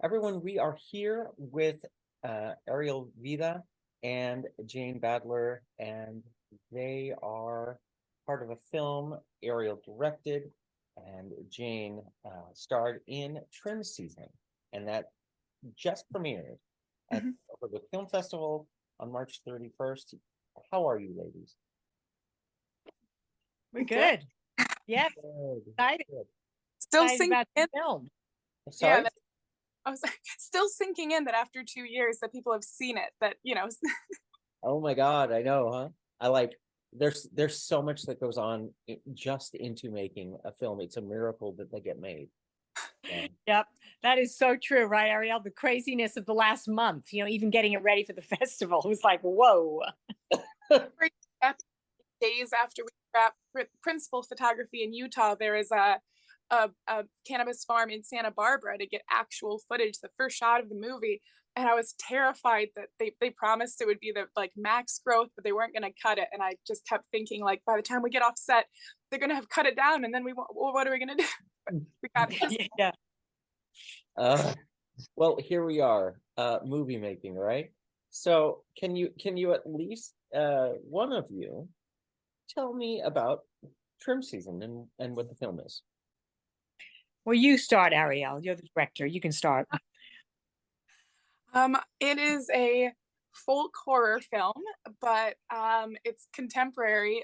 Everyone, we are here with Ariel Vida and Jane Badler, and they are part of a film Ariel directed and Jane starred in Trim Season, and that just premiered at the Film Festival on March 31st. How are you, ladies? We're good. Yeah. Excited. Still Excited sinking about the in. film. Sorry? Yeah, I was still sinking in that after 2 years that people have seen it. That Oh my God, I know, huh? I like. There's so much that goes on just into making a film. It's a miracle that they get made. Yeah. Yep, that is so true, right, Ariel? The craziness of the last month, even getting it ready for the festival was like, whoa. days after we wrapped principal photography in Utah, there is a cannabis farm in Santa Barbara to get actual footage, the first shot of the movie. And I was terrified that they promised it would be the max growth, but they weren't going to cut it. And I just kept thinking, by the time we get off set, they're going to have cut it down, and then what are we going to do? We got it. Yeah. Well, here we are, movie making, right? So can you at least one of you tell me about Trim Season and what the film is? Well, you start, Ariel. You're the director. You can start. It is a folk horror film, but it's contemporary.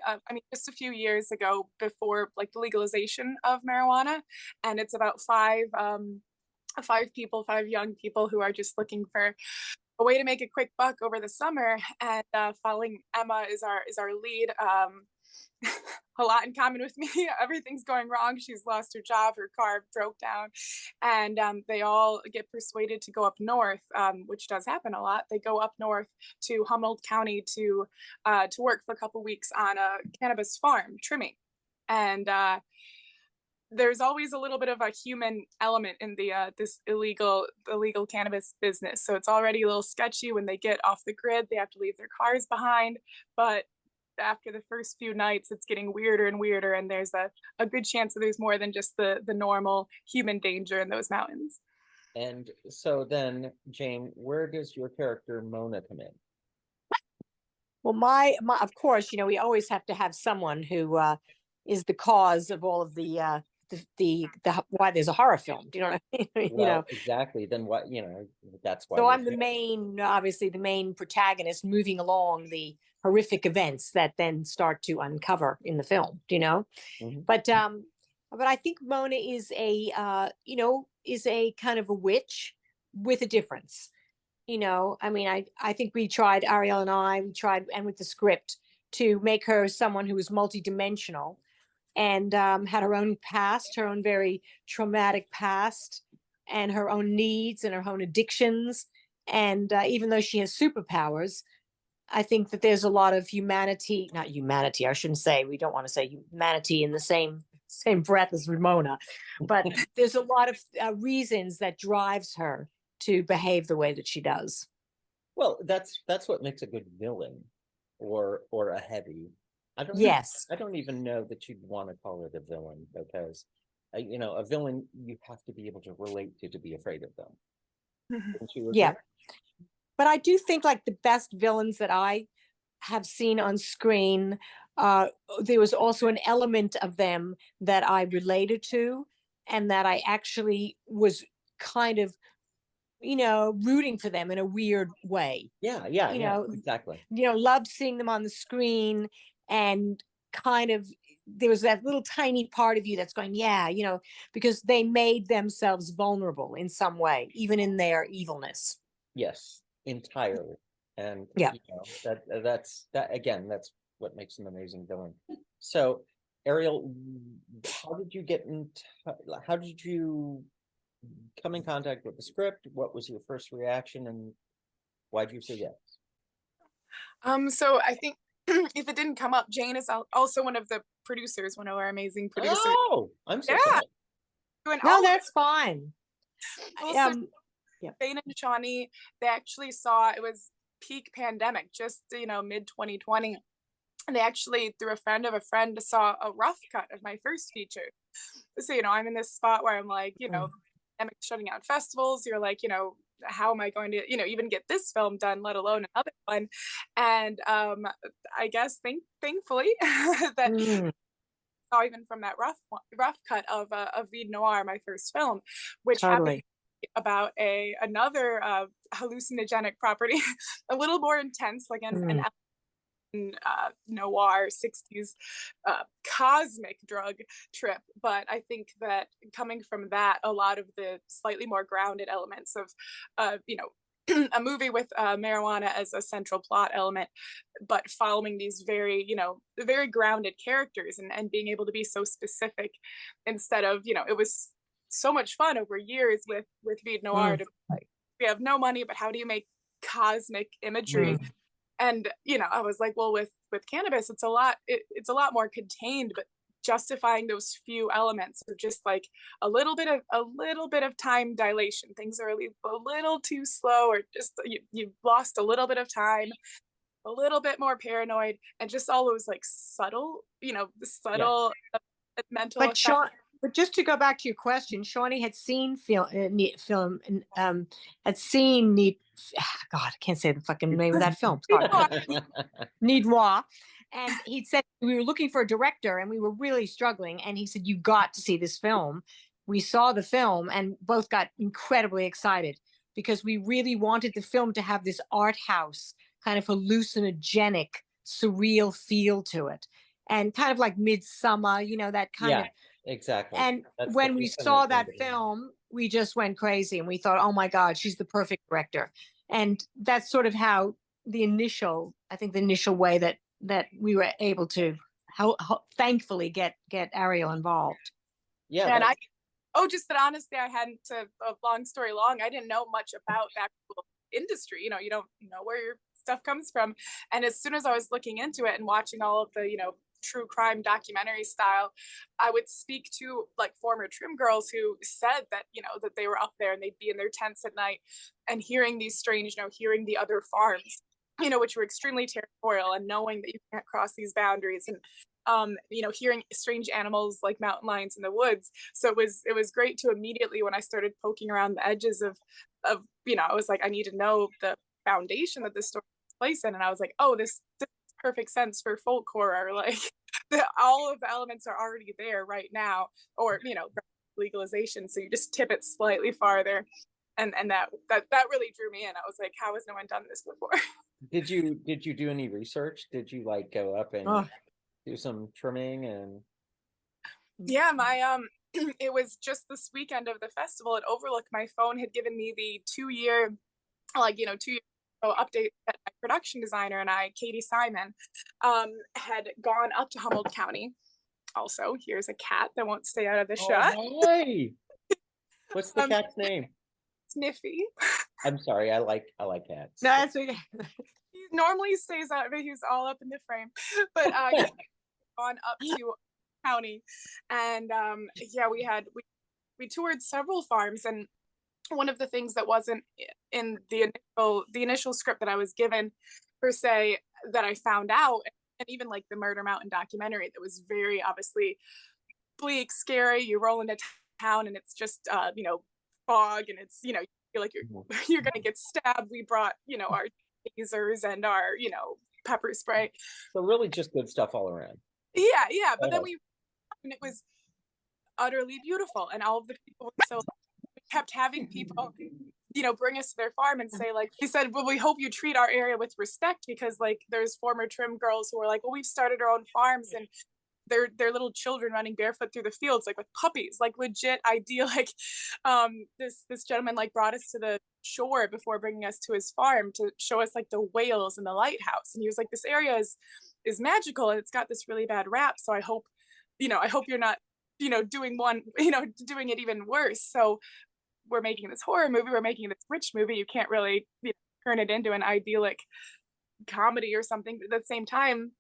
Just a few years ago, before the legalization of marijuana, and it's about five young people who are just looking for a way to make a quick buck over the summer. And following Emma is our lead. A lot in common with me. Everything's going wrong. She's lost her job, her car broke down, and they all get persuaded to go up north, which does happen a lot. They go up north to Humboldt County to work for a couple weeks on a cannabis farm trimming, and there's always a little bit of a human element in this illegal cannabis business. So it's already a little sketchy when they get off the grid. They have to leave their cars behind, but after the first few nights, it's getting weirder and weirder, and there's a good chance that there's more than just the normal human danger in those mountains. And so then, Jane, where does your character Mona come in? Well, my of course, we always have to have someone who is the cause of all of the why there's a horror film. Do you know what I mean? Exactly. Then what? That's why. So I'm obviously the main protagonist, moving along the horrific events that then start to uncover in the film. But I think Mona is a kind of a witch with a difference. I think we tried, Ariel and I, and with the script, to make her someone who was multidimensional and had her own past, her own very traumatic past, and her own needs and her own addictions. And even though she has superpowers, I think that there's a lot of not humanity, I shouldn't say, we don't want to say humanity in the same breath as Ramona, but there's a lot of reasons that drives her to behave the way that she does. Well, that's what makes a good villain or a heavy. I don't even know that you'd want to call it a villain, because a villain you have to be able to relate to be afraid of them. Yeah. But I do think the best villains that I have seen on screen, there was also an element of them that I related to, and that I actually was kind of, rooting for them in a weird way. Yeah, exactly. Loved seeing them on the screen, and kind of there was that little tiny part of you that's going, because they made themselves vulnerable in some way, even in their evilness. Yes, entirely. And that's what makes an amazing villain. So Ariel, how did you come in contact with the script? What was your first reaction, and why did you say yes? So I think if it didn't come up, Jane is also one of the producers, one of our amazing producers. Oh, I'm so sorry. No, that's fine. Jane and Shawnee, they actually saw, it was peak pandemic, just mid 2020, and they actually, through a friend of a friend, saw a rough cut of my first feature. So I'm in this spot where I'm like, shutting down festivals. You're like, how am I going to, even get this film done, let alone another one? And I guess thankfully that saw even from that rough cut of VIDE Noir, my first film, which happened about another hallucinogenic property, a little more intense, like an noir 60s cosmic drug trip. But I think that coming from that, a lot of the slightly more grounded elements of a movie with marijuana as a central plot element, but following these very very grounded characters, and being able to be so specific instead of it was so much fun over years with VIDE Noir to be like, we have no money, but how do you make cosmic imagery? And I was like, well, with cannabis, it's a lot more contained, but justifying those few elements of just like a little bit of time dilation. Things are a little too slow, or just you've lost a little bit of time, a little bit more paranoid, and just all those like subtle mental effects. But just to go back to your question, Shawnee had seen God, I can't say the fucking name of that film. Need Noir. And he'd said we were looking for a director and we were really struggling. And he said, you got to see this film. We saw the film and both got incredibly excited because we really wanted the film to have this art house kind of hallucinogenic, surreal feel to it. And kind of like Midsummer, that kind of. Exactly. And when we saw that film, we just went crazy and we thought, oh my God, she's the perfect director. And that's sort of how the initial way that we were able to thankfully get Ariel involved. Yeah. And just that honestly, I hadn't, long story long, I didn't know much about that industry. You don't know where your stuff comes from. And as soon as I was looking into it and watching all of the, true crime documentary style, I would speak to like former trim girls who said that that they were up there and they'd be in their tents at night and hearing these strange, hearing the other farms, which were extremely territorial, and knowing that you can't cross these boundaries, and hearing strange animals like mountain lions in the woods. So it was great to immediately, when I started poking around the edges of I was like, I need to know the foundation that this story takes place in. And I was like, oh, this perfect sense for folk horror, like all of the elements are already there right now, or legalization, so you just tip it slightly farther, and that really drew me in. I was like, how has no one done this before? Did you do any research? Did you like go up and do some trimming? And yeah, my it was just this weekend of the festival at Overlook, my phone had given me the 2-year update that my production designer and I, Katie Simon, had gone up to Humboldt County. Also, here's a cat that won't stay out of the shot. Hey! What's the cat's name? Sniffy. I'm sorry, I like cats. No, that's okay. He normally stays out, but he's all up in the frame. But gone up to county, and we toured several farms, and one of the things that wasn't in the initial script that I was given per se, that I found out, and even like the Murder Mountain documentary, that was very obviously bleak, scary. You roll into town and it's just fog, and it's you feel like you're gonna get stabbed. We brought our tasers and our pepper spray. So really just good stuff all around. Yeah. But then it was utterly beautiful, and all of the people were so. Kept having people bring us to their farm and say, like, he said, well, we hope you treat our area with respect, because like there's former trim girls who are like, well, we've started our own farms, and they're little children running barefoot through the fields, like with puppies, like legit idyllic. This gentleman like brought us to the shore before bringing us to his farm to show us like the whales and the lighthouse, and he was like, this area is magical, and it's got this really bad rap, so I hope you're not doing it even worse. So we're making this horror movie, we're making this witch movie, you can't really turn it into an idyllic comedy or something. But at the same time,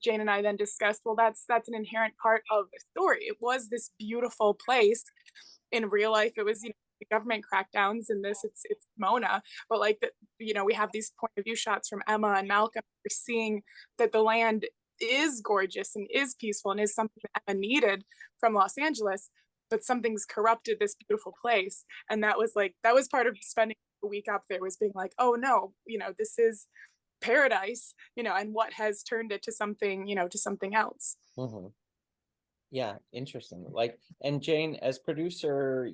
Jane and I then discussed, well, that's an inherent part of the story. It was this beautiful place in real life. It was the government crackdowns. In this, it's Mona, but like we have these point of view shots from Emma and Malcolm. We're seeing that the land is gorgeous and is peaceful and is something that Emma needed from Los Angeles. but something's corrupted this beautiful place. And that was part of spending a week up there, was being like, oh no, this is paradise, and what has turned it to something, to something else. Mm-hmm. Yeah, interesting. Like, and Jane, as producer,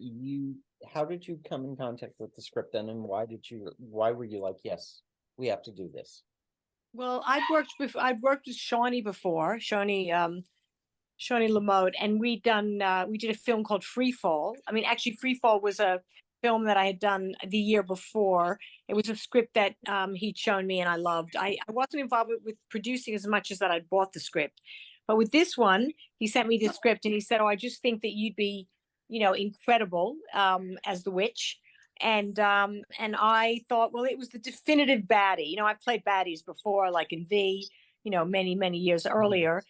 how did you come in contact with the script then, and why were you like, yes, we have to do this? Well, I'd worked with Shawnee before, Shawnee Lamotte, and we did a film called Free Fall. I mean, actually, Free Fall was a film that I had done the year before. It was a script that he'd shown me and I loved. I wasn't involved with producing as much as that I'd bought the script. But with this one, he sent me the script and he said, oh, I just think that you'd be, incredible as the witch. And I thought, well, it was the definitive baddie. I've played baddies before, like in V, many, many years earlier.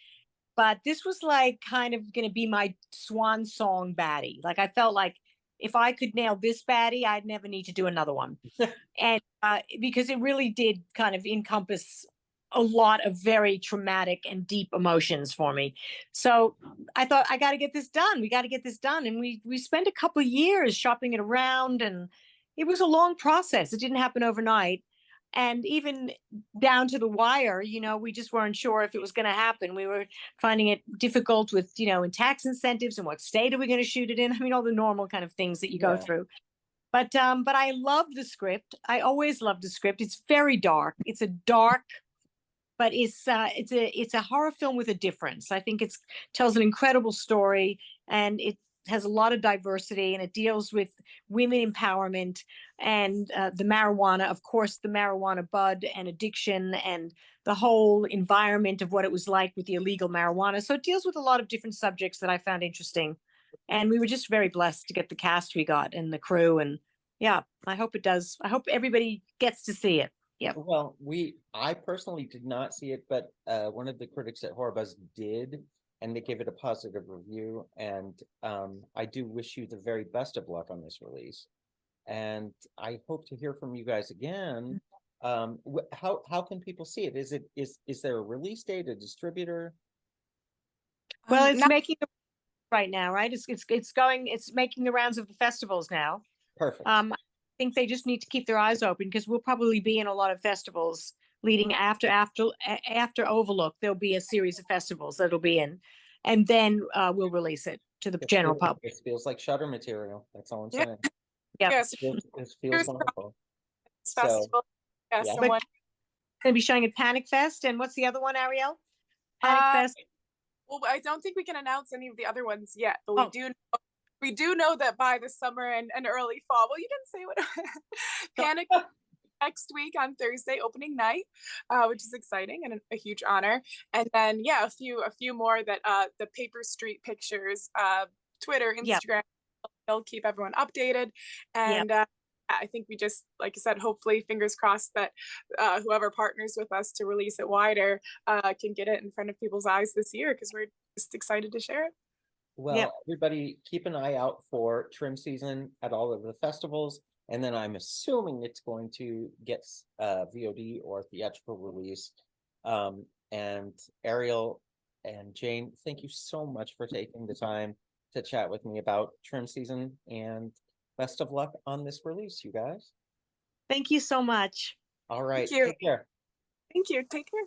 But this was like kind of going to be my swan song baddie. Like, I felt like if I could nail this baddie, I'd never need to do another one. And because it really did kind of encompass a lot of very traumatic and deep emotions for me. So I thought, I got to get this done. We got to get this done. And we spent a couple of years shopping it around, and it was a long process. It didn't happen overnight. And even down to the wire, we just weren't sure if it was going to happen. We were finding it difficult with, in tax incentives and what state are we going to shoot it in? I mean, all the normal kind of things that you go through. But I love the script. I always loved the script. It's very dark. It's a dark, but it's a horror film with a difference. I think it tells an incredible story, and it has a lot of diversity, and it deals with women empowerment and the marijuana, of course, the marijuana bud and addiction and the whole environment of what it was like with the illegal marijuana. So it deals with a lot of different subjects that I found interesting. And we were just very blessed to get the cast we got and the crew. And yeah, I hope it does. I hope everybody gets to see it. Yeah. Well, I personally did not see it, but one of the critics at Horror Buzz did, and they gave it a positive review. And I do wish you the very best of luck on this release. And I hope to hear from you guys again. How can people see it? Is there a release date, a distributor? Well, it's making right now, right? It's making the rounds of the festivals now. Perfect. I think they just need to keep their eyes open, because we'll probably be in a lot of festivals leading after Overlook. There'll be a series of festivals that'll be in, and then we'll release it to the general public. It feels like Shudder material. That's all I'm saying. Yeah. Yes. It feels wonderful. Festival. Yeah. But going to be showing at Panic Fest, and what's the other one, Ariel? Panic Fest. Well, I don't think we can announce any of the other ones yet, but we do know that by the summer and early fall. Well, you didn't say what. Panic next week on Thursday, opening night, which is exciting and a huge honor. And then a few more that the Paper Street Pictures, Twitter, Instagram, they'll keep everyone updated. And I think we just, like I said, hopefully, fingers crossed that whoever partners with us to release it wider can get it in front of people's eyes this year, because we're just excited to share it. Well, everybody keep an eye out for Trim Season at all of the festivals. And then I'm assuming it's going to get VOD or theatrical release. And Ariel and Jane, thank you so much for taking the time to chat with me about Trim Season, and best of luck on this release, you guys. Thank you so much. All right. Thank you. Take care. Thank you. Take care.